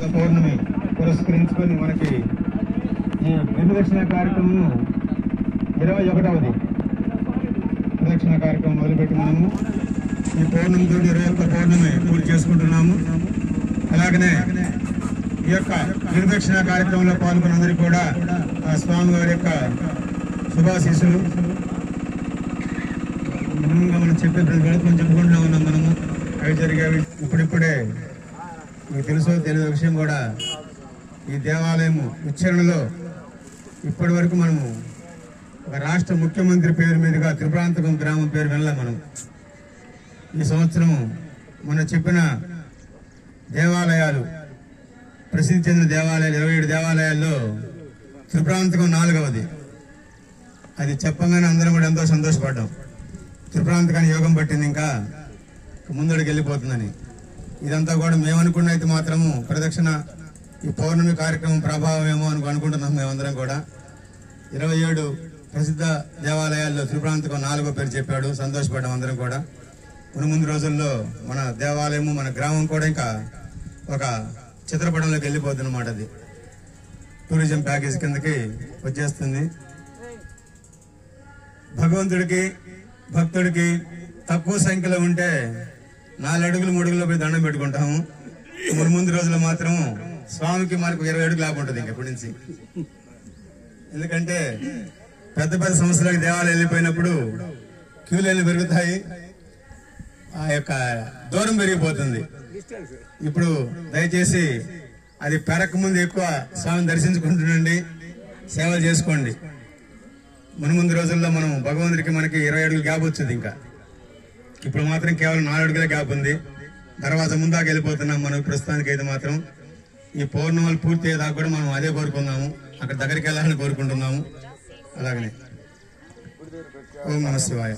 పౌర్ణమి పురస్కరించుకొని మనకి ఈ ప్రదక్షిణ కార్యక్రమం 21వ ప్రదక్షిణ కార్యక్రమం మొదలుపెట్టి మనము ఈ పౌర్ణమితో 21 పౌర్ణమి పూర్తి చేసుకుంటున్నాము. అలాగనే ఈ యొక్క ప్రదక్షిణ కార్యక్రమంలో పాల్గొన్న అందరికీ కూడా ఆ స్వామివారి యొక్క శుభాశీస్సులు మనం చెప్పే ప్రతి గడపని చెప్పుకుంటూ ఉన్నాం. మనము అవి జరిగేవి ఇప్పుడిప్పుడే మీకు తెలియదు విషయం కూడా, ఈ దేవాలయం ఉచ్చరణలో ఇప్పటి వరకు మనము ఒక రాష్ట్ర ముఖ్యమంత్రి పేరు మీదుగా త్రిపురాంతకం గ్రామం పేరు వెళ్ళాం. మనం ఈ సంవత్సరం మనం చెప్పిన దేవాలయాలు, ప్రసిద్ధి చెందిన దేవాలయాలు 27 దేవాలయాల్లో త్రిపురాంతకం 4వది. అది చెప్పగానే అందరం కూడా ఎంతో సంతోషపడ్డాం. త్రిపురాంతకాన్ని యోగం పట్టింది, ఇంకా ముందడికి వెళ్ళిపోతుందని. ఇదంతా కూడా మేమనుకున్న అయితే మాత్రము ప్రదక్షిణ ఈ పౌర్ణమి కార్యక్రమం ప్రభావం ఏమో అనుకుంటున్నాం. మేమందరం కూడా 27 ప్రసిద్ధ దేవాలయాల్లో త్రిపురాంతకం 4వ పేరు చెప్పాడు. సంతోషపడ్డాం అందరం కూడా. ముందు రోజుల్లో మన దేవాలయము, మన గ్రామం కూడా ఇంకా ఒక చిత్రపటంలోకి వెళ్ళిపోతుంది అన్నమాట. అది టూరిజం ప్యాకేజ్ కిందకి వచ్చేస్తుంది. భగవంతుడికి భక్తుడికి తక్కువ సంఖ్యలో ఉంటే 4 అడుగులు 3 అడుగుల్లో పోయి దండం పెట్టుకుంటాము. ముందు రోజుల్లో మాత్రం స్వామికి మనకు 20 అడుగులు లాభం ఉంటుంది ఇంక ఇప్పటి నుంచి. ఎందుకంటే పెద్ద పెద్ద సంస్థలకు దేవాలయాలు వెళ్ళిపోయినప్పుడు క్యూ లైన్లు పెరుగుతాయి, ఆ యొక్క దూరం పెరిగిపోతుంది. ఇప్పుడు దయచేసి అది పెరక ముందు ఎక్కువ స్వామిని దర్శించుకుంటుండండి, సేవలు చేసుకోండి. ముందు రోజుల్లో మనం భగవంతుడికి మనకి 20 అడుగులు గ్యాప్ వచ్చింది. ఇంకా ఇప్పుడు మాత్రం కేవలం 4 అడుగుల గ్యాప్ ఉంది. తర్వాత ముందాక వెళ్ళిపోతున్నాం మనం. ప్రస్తుతానికి అయితే మాత్రం ఈ పౌర్ణమాలు పూర్తి అయ్యేదాకా కూడా మనం అదే కోరుకుందాము, అక్కడ దగ్గరికి వెళ్ళాలని కోరుకుంటున్నాము. అలాగనే ఓం నమః శివాయ.